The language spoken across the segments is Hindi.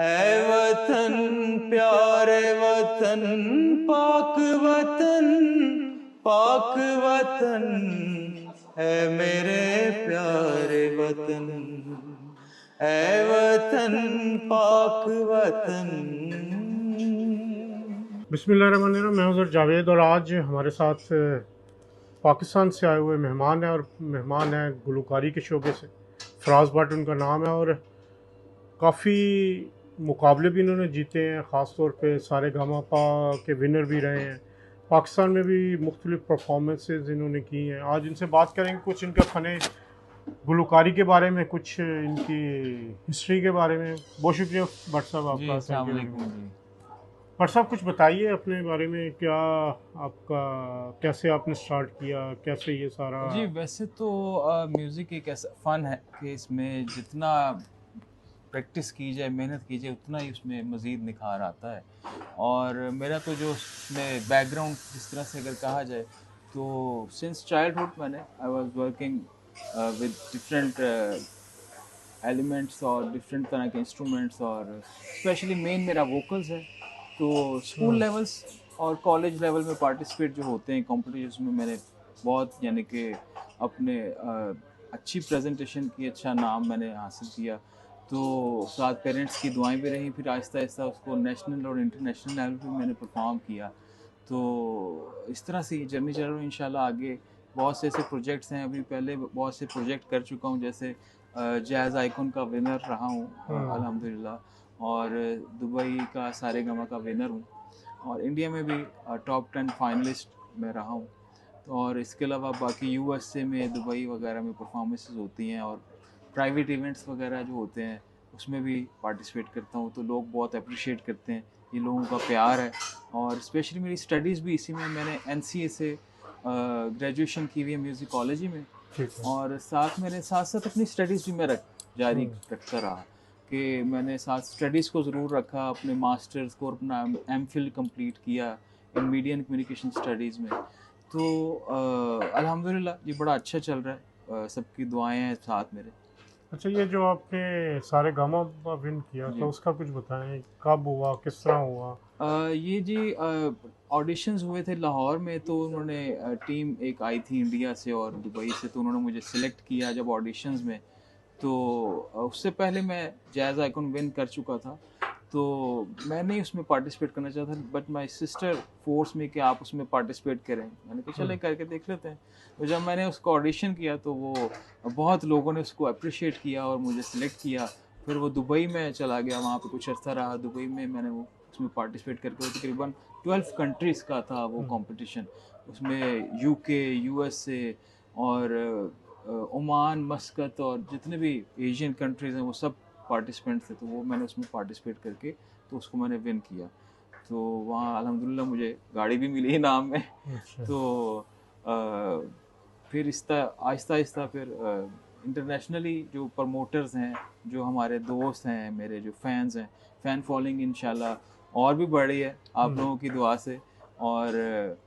है वतन प्यारे वतन, पाक वतन, पाक वतन है मेरे प्यारे वतन, है वतन पाक वतन। बिस्मिल्लाहिर्रहमानिर्रहीम। मैं हूं जावेद और आज हमारे साथ पाकिस्तान से आए हुए मेहमान हैं और मेहमान हैं गुलकारी के शोबे से। फराज भट्ट उनका नाम है और काफ़ी मुकाबले भी इन्होंने जीते हैं, ख़ास तौर पे सारे गामा पा के विनर भी रहे हैं। पाकिस्तान में भी मुख्तलिफ़ परफॉर्मेंसेस इन्होंने की हैं। आज इनसे बात करेंगे कुछ इनका फ़न गुलकारी के बारे में, कुछ इनकी हिस्ट्री के बारे में। बहुत शुक्रिया भट्ट साहब जी आपका। अस्सलाम थैंक यू। वालेकुम जी। भट्ट साहब कुछ बताइए अपने बारे में, क्या आपका, कैसे आपने स्टार्ट किया, कैसे ये सारा। जी वैसे तो म्यूज़िक एक ऐसा फ़न है कि इसमें जितना प्रैक्टिस की जाए, मेहनत की जाए, उतना ही उसमें मज़ीद निखार आता है। और मेरा तो जो उसमें बैकग्राउंड जिस तरह से अगर कहा जाए तो सिंस चाइल्डहुड मैंने I was working with different elements और डिफरेंट तरह के इंस्ट्रूमेंट्स, और स्पेशली मेन मेरा वोकल्स है। तो स्कूल लेवल्स और कॉलेज लेवल में पार्टिसिपेट जो होते हैं कॉम्पिटिशन्स में, मैंने बहुत यानी कि अपने अच्छी प्रेजेंटेशन की, अच्छा नाम मैंने हासिल किया। तो साथ पेरेंट्स की दुआएं भी रहीं, फिर आहिस्ता आहिस्ता उसको नेशनल और इंटरनेशनल लेवल पे मैंने परफॉर्म किया। तो इस तरह से ये जर्नी चल रही है। इंशाल्लाह आगे बहुत से ऐसे प्रोजेक्ट्स हैं, अभी पहले बहुत से प्रोजेक्ट कर चुका हूँ, जैसे जैज़ आइकॉन का विनर रहा हूँ अल्हम्दुलिल्लाह, और दुबई का सारेगामा का विनर हूँ, और इंडिया में भी टॉप 10 फाइनलिस्ट में रहा हूँ। तो और इसके अलावा बाकी यूएसए में, दुबई वगैरह में परफॉर्मेंसेस होती हैं, और प्राइवेट इवेंट्स वगैरह जो होते हैं उसमें भी पार्टिसिपेट करता हूँ। तो लोग बहुत अप्रिशिएट करते हैं, ये लोगों का प्यार है। और स्पेशली मेरी स्टडीज़ भी इसी में, मैंने एनसीए से ग्रेजुएशन की हुई है म्यूज़िकोलॉजी में, और साथ मेरे साथ साथ अपनी स्टडीज़ भी मैं जारी रखता रहा, कि मैंने साथ स्टडीज़ को ज़रूर रखा, अपने मास्टर्स को, अपना एमफिल कंप्लीट किया इन मीडिया एंड कम्युनिकेशन स्टडीज़ में। तो अल्हम्दुलिल्लाह ये बड़ा अच्छा चल रहा है, सबकी दुआएं हैं साथ मेरे। अच्छा, ये जो आपने सारे गामा विन किया जी था उसका कुछ बताएं, कब हुआ, किस तरह हुआ। ये जी ऑडिशंस हुए थे लाहौर में, तो उन्होंने टीम एक आई थी इंडिया से और दुबई से, तो उन्होंने मुझे सिलेक्ट किया जब ऑडिशंस में। तो उससे पहले मैं जैज़ आइकॉन विन कर चुका था, तो मैं नहीं उसमें पार्टिसिपेट करना चाहता, बट माय सिस्टर फोर्स में कि आप उसमें पार्टिसिपेट करें। मैंने कहा चले करके देख लेते हैं। तो जब मैंने उसको ऑडिशन किया तो वो बहुत लोगों ने उसको अप्रिशिएट किया और मुझे सिलेक्ट किया। फिर वो दुबई में चला गया, वहाँ पे कुछ अर्सा रहा दुबई में, मैंने वो उसमें पार्टिसिपेट करके, तकरीबन 12 कंट्रीज़ का था वो कंपटीशन। उसमें यूके, यूएसए और ओमान, मस्कत और जितने भी एशियन कंट्रीज़ हैं वो सब पार्टिसिपेंट थे। तो वो मैंने उसमें पार्टिसिपेट करके तो उसको मैंने विन किया। तो वहाँ अल्हम्दुलिल्लाह मुझे गाड़ी भी मिली इनाम में। अच्छा। तो फिर आहिस्ता आहिस्ता फिर इंटरनेशनली जो प्रमोटर्स हैं, जो हमारे दोस्त हैं, मेरे जो फैंस हैं, फ़ैन फॉलोइंग इंशाल्लाह और भी बढ़ी है आप लोगों की दुआ से। और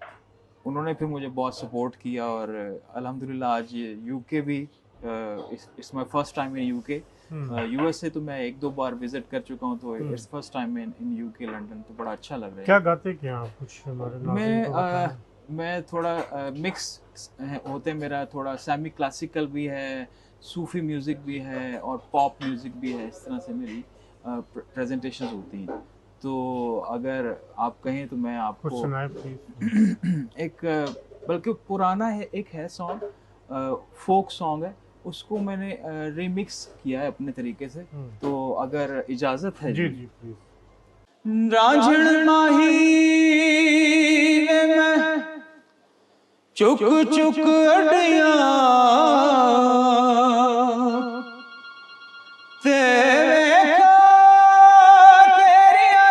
उन्होंने फिर मुझे बहुत सपोर्ट किया, और अल्हम्दुलिल्लाह आज ये यूके भी, it's my first time in UK. USA तो मैं एक दो बार विजिट कर चुका हूँ, तो it's first time in UK London, तो बड़ा अच्छा लग रहा है क्या यहाँ पे। गाते क्या आप, कुछ हमारे नाज़रीन को बताएं। मैं थोड़ा मिक्स होते हैं, मेरा थोड़ा सेमी क्लासिकल भी है, सूफी म्यूज़िक भी है, और पॉप म्यूज़िक भी है। इस तरह से मेरी प्रेजेंटेशंस होती हैं। तो अगर आप कहें तो मैं कुछ आपको सुनाए प्लीज। एक बल्कि पुराना है, एक है सॉन्ग, फोक सॉन्ग है, उसको मैंने रिमिक्स किया है अपने तरीके से। तो अगर इजाज़त है जी जी। जी प्लीज। रांझण माही वे मैं चुक चुक अडिया ते वेखा तेरिया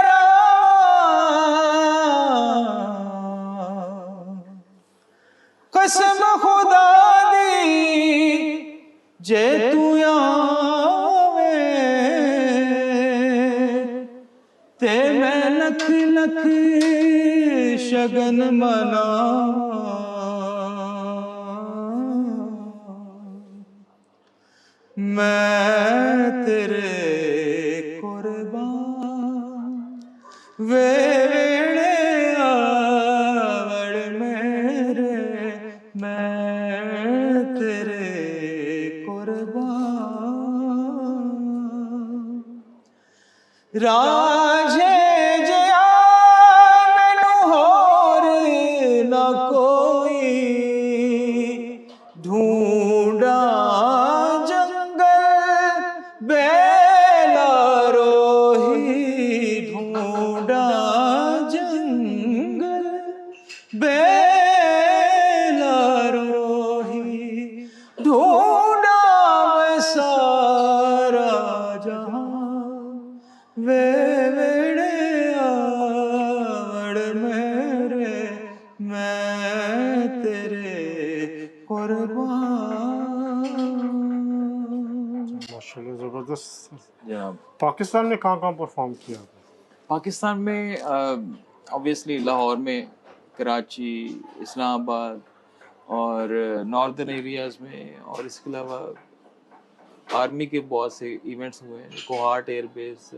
कसम खुदा दी जे तू आवे ते मैं लख लख शगन मना। मैं तेरे कुर्बान वेड़े आवड़ मेरे मैं तेरे कुर्बान राजे जया मैनू होर न कोई ढूंढा जंगल बेला रोही ढूंढा जंगल बेला रोही ढूंढा मैं सारा जहां वे वेड़े आवड़ मेरे मैं तेरे कुर्बान। माशाल्लाह ज़बरदस्त। जनाब पाकिस्तान में कहाँ कहाँ परफॉर्म किया आपने? पाकिस्तान में ऑब्वियसली लाहौर में, कराची, इस्लामाबाद और नॉर्दर्न एरियाज़ में, और इसके अलावा आर्मी के बहुत से इवेंट्स हुए हैं, कोहाट एयरबेस,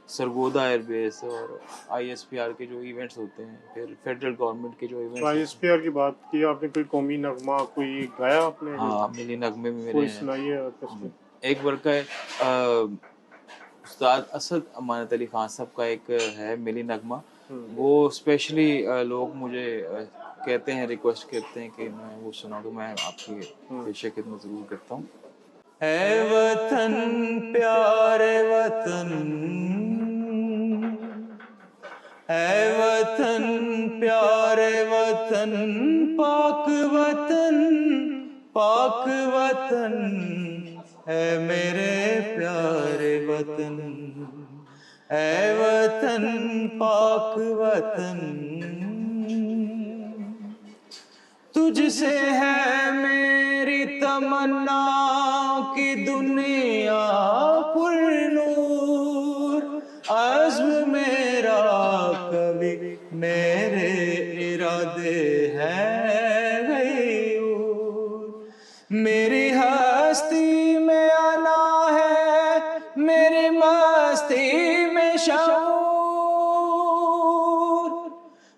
सरगोदा एयरबेस और आईएसपीआर के जो इवेंट्स होते हैं, फिर फेडरल गवर्नमेंट के जो तो इवेंट्स आईएसपीआर की बात की आपने, कोई कौमी नगमा कोई गाया आपने? हाँ मिली नगमे में मेरे कोई हैं। सुनाइए आपस में। एक वर्क है उस्ताद असद अमानत अली खान साहब का एक है मिली नगमा, वो स्पेशली लोग मुझे कहते हैं, रिक्वेस्ट करते हैं कि मैं वो सुना दूं, मैं आपकी पेशे खिदमत जरूर करता हूँ। है वतन प्यारे वतन, है वतन प्यारे वतन, पाक वतन, पाक वतन है मेरे प्यारे वतन, है वतन पाक वतन, तुझसे है मेरी तमन्ना की दुनिया पुरनूर, अज़्म मेरा कभी मेरे इरादे हैं गयूर, मेरी हस्ती में आना है, मेरी मस्ती में शऊर,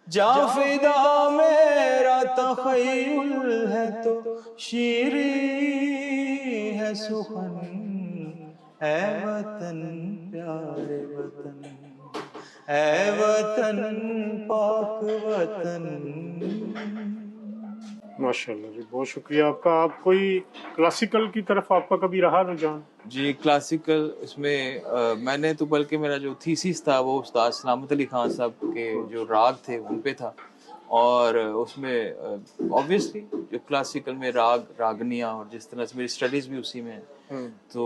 जाफिदा मेरा तख़य्युल है तो शीरी है सुखन, है वतन प्यारे वतन, है वतन पाक वतन। माशाल्लाह जी, बहुत शुक्रिया आपका। आप कोई क्लासिकल की तरफ आपका कभी रहा रुझान? जी क्लासिकल इसमें मैंने तो, बल्कि मेरा जो थीसिस था वो उस्ताद सलामत अली खान साहब के जो राग थे उन पे था, और उसमें ऑब्वियसली जो क्लासिकल में राग रागनियाँ, और जिस तरह से मेरी स्टडीज़ भी उसी में है, तो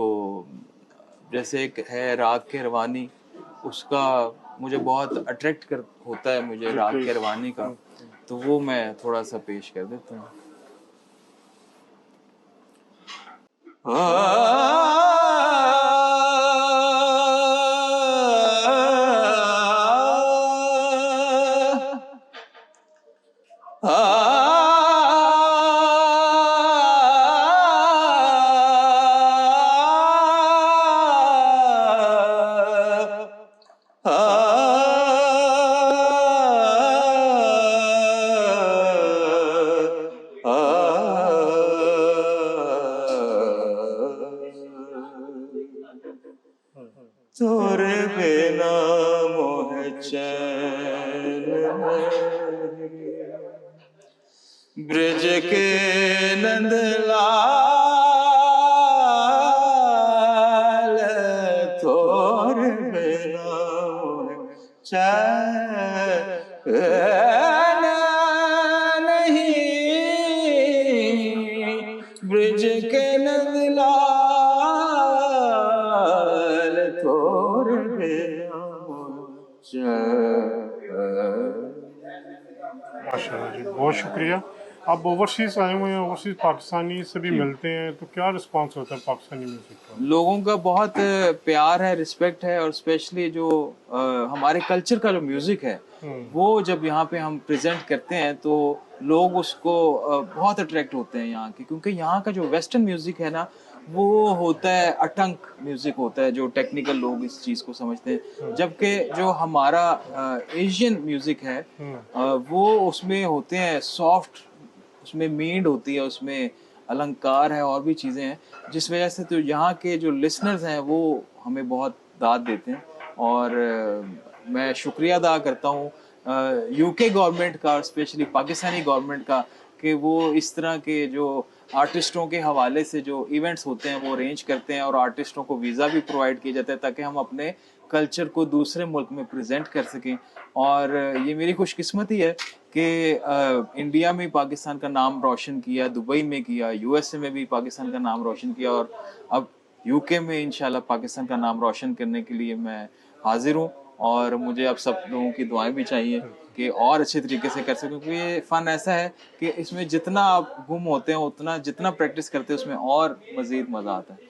जैसे एक है राग के रवानी, उसका मुझे बहुत अट्रैक्ट कर होता है मुझे राग के रवानी का, तो वो मैं थोड़ा सा पेश कर देता हूँ। तोरे बिना मोह चैन ब्रज के नंदलाल, तोरे बिना मोह चैन नहीं, ब्रज के नंदलाल, तोरे बिना मोह चैन। माशाल्लाह जी, बहुत शुक्रिया। आप ओवरसीज़ आए हुए हैं, ओवरसीज़ पाकिस्तानी से भी मिलते हैं, तो क्या रिस्पांस होता है पाकिस्तानी म्यूज़िक का? लोगों का बहुत प्यार है, रिस्पेक्ट है, और स्पेशली जो हमारे कल्चर का जो म्यूज़िक है वो जब यहाँ पे हम प्रेजेंट करते हैं तो लोग उसको बहुत अट्रैक्ट होते हैं यहाँ के, क्योंकि यहाँ का जो वेस्टर्न म्यूज़िक है ना वो होता है अटंक म्यूजिक होता है, जो टेक्निकल लोग इस चीज़ को समझते हैं, जबकि जो हमारा एशियन म्यूजिक है वो उसमें होते हैं सॉफ्ट, उसमें मींड होती है, उसमें अलंकार है और भी चीज़ें हैं, जिस वजह से तो यहाँ के जो लिसनर्स हैं वो हमें बहुत दाद देते हैं। और मैं शुक्रिया अदा करता हूँ यूके गवर्नमेंट का, स्पेशली पाकिस्तानी गवर्नमेंट का, कि वो इस तरह के जो आर्टिस्टों के हवाले से जो इवेंट्स होते हैं वो अरेंज करते हैं और आर्टिस्टों को वीज़ा भी प्रोवाइड किया जाता है ताकि हम अपने कल्चर को दूसरे मुल्क में प्रेजेंट कर सकें। और ये मेरी खुशकिस्मती है कि इंडिया में पाकिस्तान का नाम रोशन किया, दुबई में किया, यूएसए में भी पाकिस्तान का नाम रोशन किया, और अब यूके में इंशाल्लाह पाकिस्तान का नाम रोशन करने के लिए मैं हाजिर हूँ। और मुझे अब सब लोगों की दुआएं भी चाहिए कि और अच्छे तरीके से कर सकें, क्योंकि ये फ़न ऐसा है कि इसमें जितना आप गुम होते हैं उतना, जितना प्रैक्टिस करते हैं उसमें और मज़ीद मज़ा आता है।